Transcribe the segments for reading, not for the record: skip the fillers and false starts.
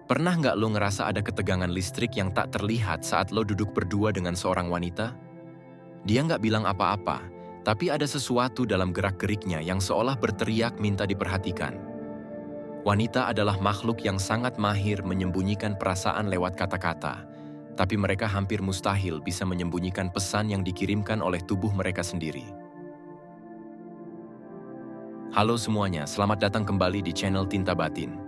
Pernah nggak lo ngerasa ada ketegangan listrik yang tak terlihat saat lo duduk berdua dengan seorang wanita? Dia nggak bilang apa-apa, tapi ada sesuatu dalam gerak-geriknya yang seolah berteriak minta diperhatikan. Wanita adalah makhluk yang sangat mahir menyembunyikan perasaan lewat kata-kata, tapi mereka hampir mustahil bisa menyembunyikan pesan yang dikirimkan oleh tubuh mereka sendiri. Halo semuanya, selamat datang kembali di channel Tinta Batin.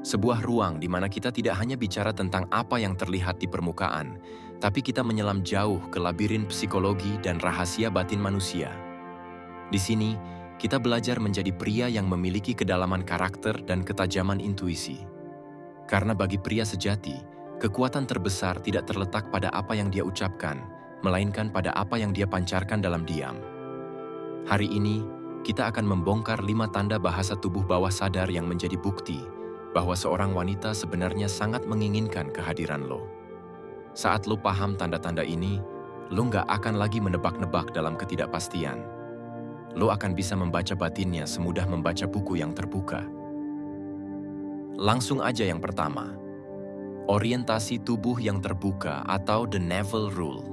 Sebuah ruang di mana kita tidak hanya bicara tentang apa yang terlihat di permukaan, tapi kita menyelam jauh ke labirin psikologi dan rahasia batin manusia. Di sini, kita belajar menjadi pria yang memiliki kedalaman karakter dan ketajaman intuisi. Karena bagi pria sejati, kekuatan terbesar tidak terletak pada apa yang dia ucapkan, melainkan pada apa yang dia pancarkan dalam diam. Hari ini, kita akan membongkar 5 tanda bahasa tubuh bawah sadar yang menjadi bukti bahwa seorang wanita sebenarnya sangat menginginkan kehadiran lo. Saat lo paham tanda-tanda ini, lo nggak akan lagi menebak-nebak dalam ketidakpastian. Lo akan bisa membaca batinnya semudah membaca buku yang terbuka. Langsung aja yang pertama, orientasi tubuh yang terbuka atau the Neville Rule.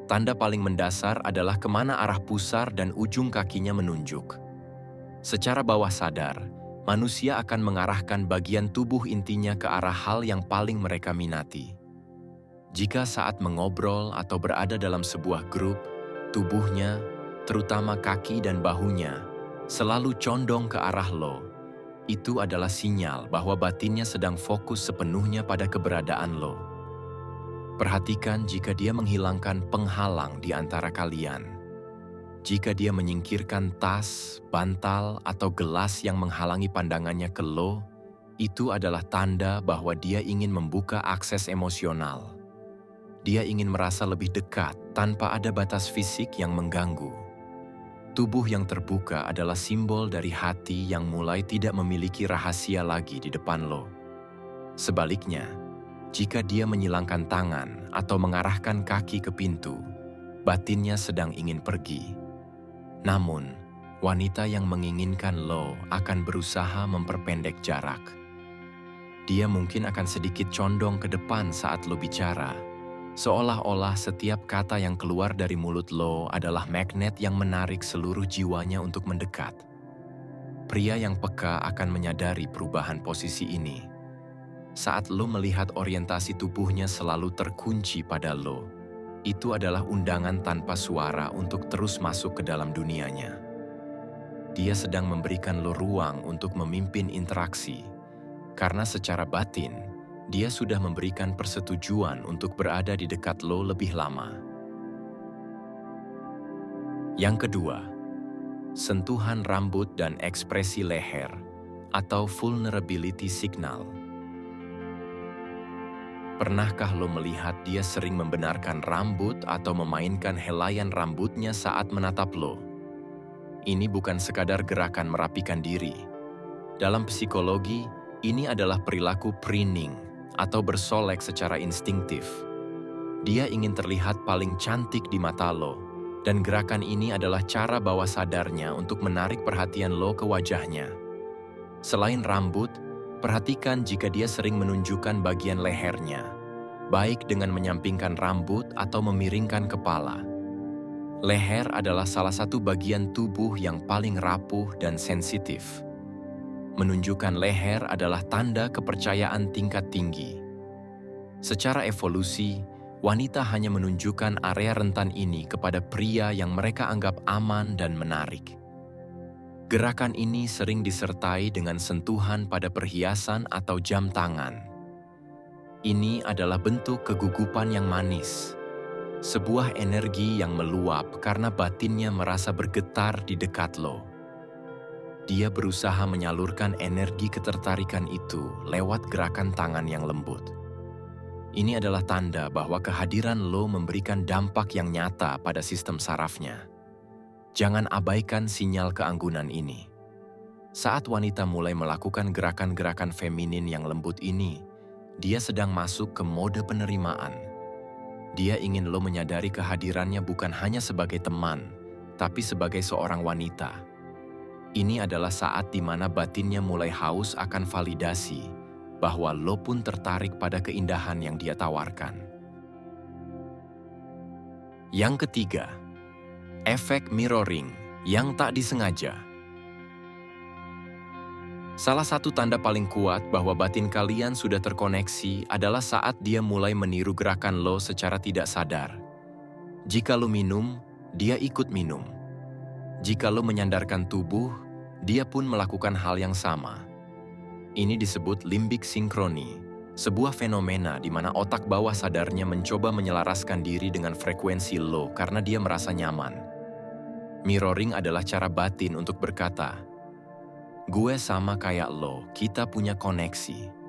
Tanda paling mendasar adalah kemana arah pusar dan ujung kakinya menunjuk. Secara bawah sadar, manusia akan mengarahkan bagian tubuh intinya ke arah hal yang paling mereka minati. Jika saat mengobrol atau berada dalam sebuah grup, tubuhnya, terutama kaki dan bahunya, selalu condong ke arah lo. Itu adalah sinyal bahwa batinnya sedang fokus sepenuhnya pada keberadaan lo. Perhatikan jika dia menghilangkan penghalang di antara kalian. Jika dia menyingkirkan tas, bantal, atau gelas yang menghalangi pandangannya ke lo, itu adalah tanda bahwa dia ingin membuka akses emosional. Dia ingin merasa lebih dekat tanpa ada batas fisik yang mengganggu. Tubuh yang terbuka adalah simbol dari hati yang mulai tidak memiliki rahasia lagi di depan lo. Sebaliknya, jika dia menyilangkan tangan atau mengarahkan kaki ke pintu, batinnya sedang ingin pergi. Namun, wanita yang menginginkan lo akan berusaha memperpendek jarak. Dia mungkin akan sedikit condong ke depan saat lo bicara, seolah-olah setiap kata yang keluar dari mulut lo adalah magnet yang menarik seluruh jiwanya untuk mendekat. Pria yang peka akan menyadari perubahan posisi ini. Saat lo melihat orientasi tubuhnya selalu terkunci pada lo, itu adalah undangan tanpa suara untuk terus masuk ke dalam dunianya. Dia sedang memberikan lo ruang untuk memimpin interaksi, karena secara batin, dia sudah memberikan persetujuan untuk berada di dekat lo lebih lama. Yang kedua, sentuhan rambut dan ekspresi leher, atau vulnerability signal. Pernahkah lo melihat dia sering membenarkan rambut atau memainkan helaian rambutnya saat menatap lo? Ini bukan sekadar gerakan merapikan diri. Dalam psikologi, ini adalah perilaku preening atau bersolek secara instinktif. Dia ingin terlihat paling cantik di mata lo, dan gerakan ini adalah cara bawah sadarnya untuk menarik perhatian lo ke wajahnya. Selain rambut, perhatikan jika dia sering menunjukkan bagian lehernya, baik dengan menyampingkan rambut atau memiringkan kepala. Leher adalah salah satu bagian tubuh yang paling rapuh dan sensitif. Menunjukkan leher adalah tanda kepercayaan tingkat tinggi. Secara evolusi, wanita hanya menunjukkan area rentan ini kepada pria yang mereka anggap aman dan menarik. Gerakan ini sering disertai dengan sentuhan pada perhiasan atau jam tangan. Ini adalah bentuk kegugupan yang manis, sebuah energi yang meluap karena batinnya merasa bergetar di dekat lo. Dia berusaha menyalurkan energi ketertarikan itu lewat gerakan tangan yang lembut. Ini adalah tanda bahwa kehadiran lo memberikan dampak yang nyata pada sistem sarafnya. Jangan abaikan sinyal keanggunan ini. Saat wanita mulai melakukan gerakan-gerakan feminin yang lembut ini, dia sedang masuk ke mode penerimaan. Dia ingin lo menyadari kehadirannya bukan hanya sebagai teman, tapi sebagai seorang wanita. Ini adalah saat di mana batinnya mulai haus akan validasi bahwa lo pun tertarik pada keindahan yang dia tawarkan. Yang ketiga, efek mirroring yang tak disengaja. Salah satu tanda paling kuat bahwa batin kalian sudah terkoneksi adalah saat dia mulai meniru gerakan lo secara tidak sadar. Jika lo minum, dia ikut minum. Jika lo menyandarkan tubuh, dia pun melakukan hal yang sama. Ini disebut limbik sinkroni, sebuah fenomena di mana otak bawah sadarnya mencoba menyelaraskan diri dengan frekuensi lo karena dia merasa nyaman. Mirroring adalah cara batin untuk berkata, "Gue sama kayak lo, kita punya koneksi."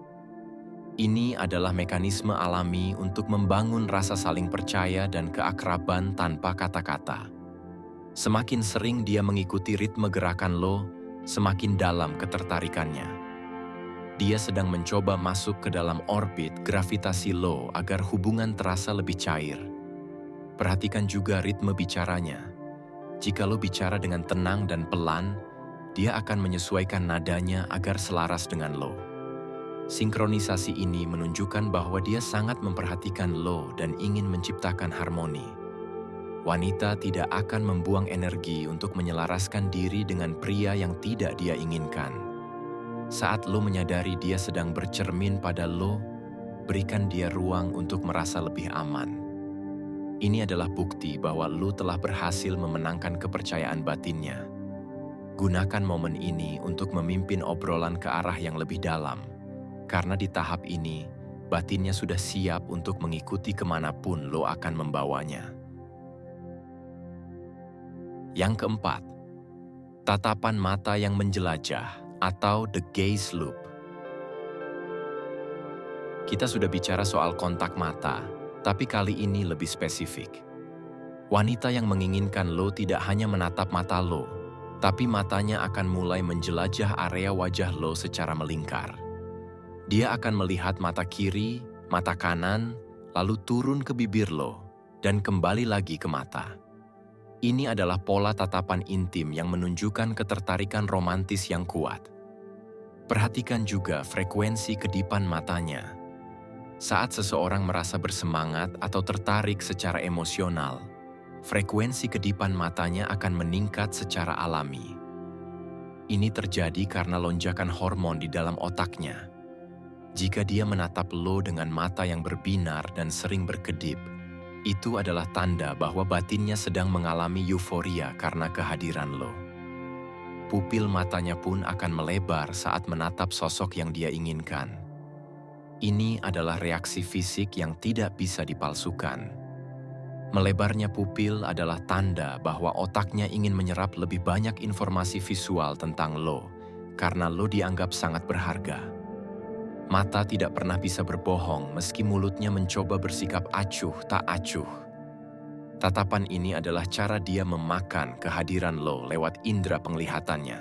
Ini adalah mekanisme alami untuk membangun rasa saling percaya dan keakraban tanpa kata-kata. Semakin sering dia mengikuti ritme gerakan lo, semakin dalam ketertarikannya. Dia sedang mencoba masuk ke dalam orbit gravitasi lo agar hubungan terasa lebih cair. Perhatikan juga ritme bicaranya. Jika lo bicara dengan tenang dan pelan, dia akan menyesuaikan nadanya agar selaras dengan lo. Sinkronisasi ini menunjukkan bahwa dia sangat memperhatikan lo dan ingin menciptakan harmoni. Wanita tidak akan membuang energi untuk menyelaraskan diri dengan pria yang tidak dia inginkan. Saat lo menyadari dia sedang bercermin pada lo, berikan dia ruang untuk merasa lebih aman. Ini adalah bukti bahwa lo telah berhasil memenangkan kepercayaan batinnya. Gunakan momen ini untuk memimpin obrolan ke arah yang lebih dalam, karena di tahap ini, batinnya sudah siap untuk mengikuti kemanapun lo akan membawanya. Yang keempat, tatapan mata yang menjelajah atau the gaze loop. Kita sudah bicara soal kontak mata, tapi kali ini lebih spesifik. Wanita yang menginginkan lo tidak hanya menatap mata lo, tapi matanya akan mulai menjelajah area wajah lo secara melingkar. Dia akan melihat mata kiri, mata kanan, lalu turun ke bibir lo, dan kembali lagi ke mata. Ini adalah pola tatapan intim yang menunjukkan ketertarikan romantis yang kuat. Perhatikan juga frekuensi kedipan matanya. Saat seseorang merasa bersemangat atau tertarik secara emosional, frekuensi kedipan matanya akan meningkat secara alami. Ini terjadi karena lonjakan hormon di dalam otaknya. Jika dia menatap lo dengan mata yang berbinar dan sering berkedip, itu adalah tanda bahwa batinnya sedang mengalami euforia karena kehadiran lo. Pupil matanya pun akan melebar saat menatap sosok yang dia inginkan. Ini adalah reaksi fisik yang tidak bisa dipalsukan. Melebarnya pupil adalah tanda bahwa otaknya ingin menyerap lebih banyak informasi visual tentang lo, karena lo dianggap sangat berharga. Mata tidak pernah bisa berbohong meski mulutnya mencoba bersikap acuh tak acuh. Tatapan ini adalah cara dia memakan kehadiran lo lewat indera penglihatannya.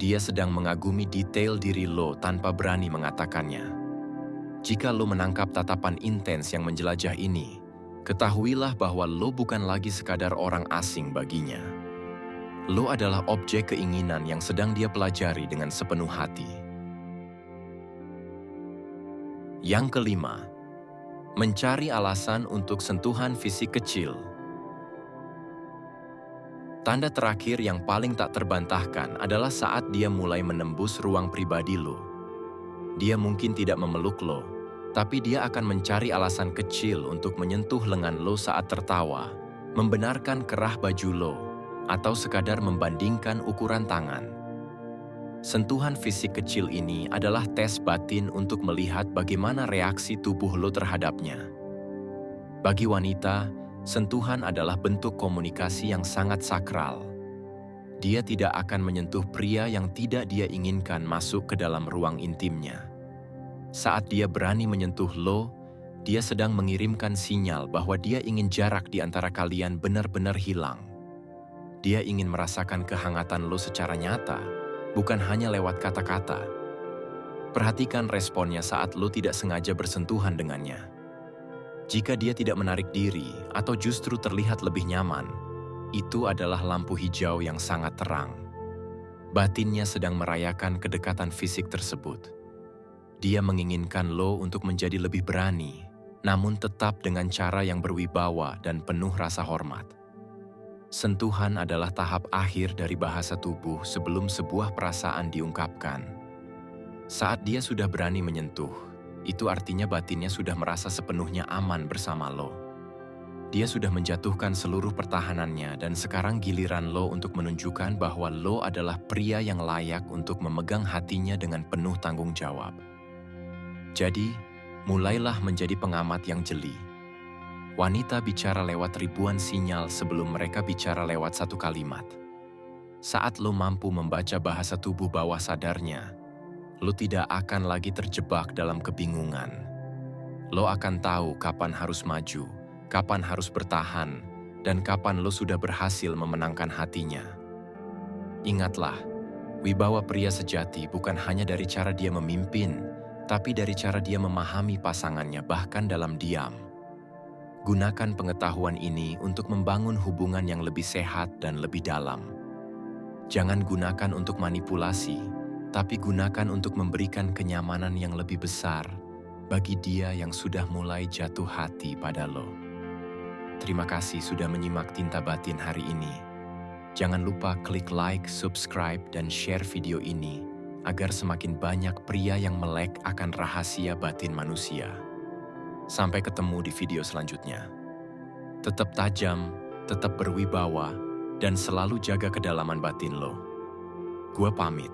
Dia sedang mengagumi detail diri lo tanpa berani mengatakannya. Jika lo menangkap tatapan intens yang menjelajah ini, ketahuilah bahwa lo bukan lagi sekadar orang asing baginya. Lo adalah objek keinginan yang sedang dia pelajari dengan sepenuh hati. Yang kelima, mencari alasan untuk sentuhan fisik kecil. Tanda terakhir yang paling tak terbantahkan adalah saat dia mulai menembus ruang pribadi lo. Dia mungkin tidak memeluk lo, tapi dia akan mencari alasan kecil untuk menyentuh lengan lo saat tertawa, membenarkan kerah baju lo, atau sekadar membandingkan ukuran tangan. Sentuhan fisik kecil ini adalah tes batin untuk melihat bagaimana reaksi tubuh lo terhadapnya. Bagi wanita, sentuhan adalah bentuk komunikasi yang sangat sakral. Dia tidak akan menyentuh pria yang tidak dia inginkan masuk ke dalam ruang intimnya. Saat dia berani menyentuh lo, dia sedang mengirimkan sinyal bahwa dia ingin jarak di antara kalian benar-benar hilang. Dia ingin merasakan kehangatan lo secara nyata, bukan hanya lewat kata-kata. Perhatikan responnya saat lo tidak sengaja bersentuhan dengannya. Jika dia tidak menarik diri atau justru terlihat lebih nyaman, itu adalah lampu hijau yang sangat terang. Batinnya sedang merayakan kedekatan fisik tersebut. Dia menginginkan lo untuk menjadi lebih berani, namun tetap dengan cara yang berwibawa dan penuh rasa hormat. Sentuhan adalah tahap akhir dari bahasa tubuh sebelum sebuah perasaan diungkapkan. Saat dia sudah berani menyentuh, itu artinya batinnya sudah merasa sepenuhnya aman bersama lo. Dia sudah menjatuhkan seluruh pertahanannya dan sekarang giliran lo untuk menunjukkan bahwa lo adalah pria yang layak untuk memegang hatinya dengan penuh tanggung jawab. Jadi, mulailah menjadi pengamat yang jeli. Wanita bicara lewat ribuan sinyal sebelum mereka bicara lewat satu kalimat. Saat lo mampu membaca bahasa tubuh bawah sadarnya, lo tidak akan lagi terjebak dalam kebingungan. Lo akan tahu kapan harus maju, kapan harus bertahan, dan kapan lo sudah berhasil memenangkan hatinya. Ingatlah, wibawa pria sejati bukan hanya dari cara dia memimpin, tapi dari cara dia memahami pasangannya bahkan dalam diam. Gunakan pengetahuan ini untuk membangun hubungan yang lebih sehat dan lebih dalam. Jangan gunakan untuk manipulasi, tapi gunakan untuk memberikan kenyamanan yang lebih besar bagi dia yang sudah mulai jatuh hati pada lo. Terima kasih sudah menyimak Tinta Batin hari ini. Jangan lupa klik like, subscribe, dan share video ini agar semakin banyak pria yang melek akan rahasia batin manusia. Sampai ketemu di video selanjutnya. Tetap tajam, tetap berwibawa, dan selalu jaga kedalaman batin lo. Gua pamit.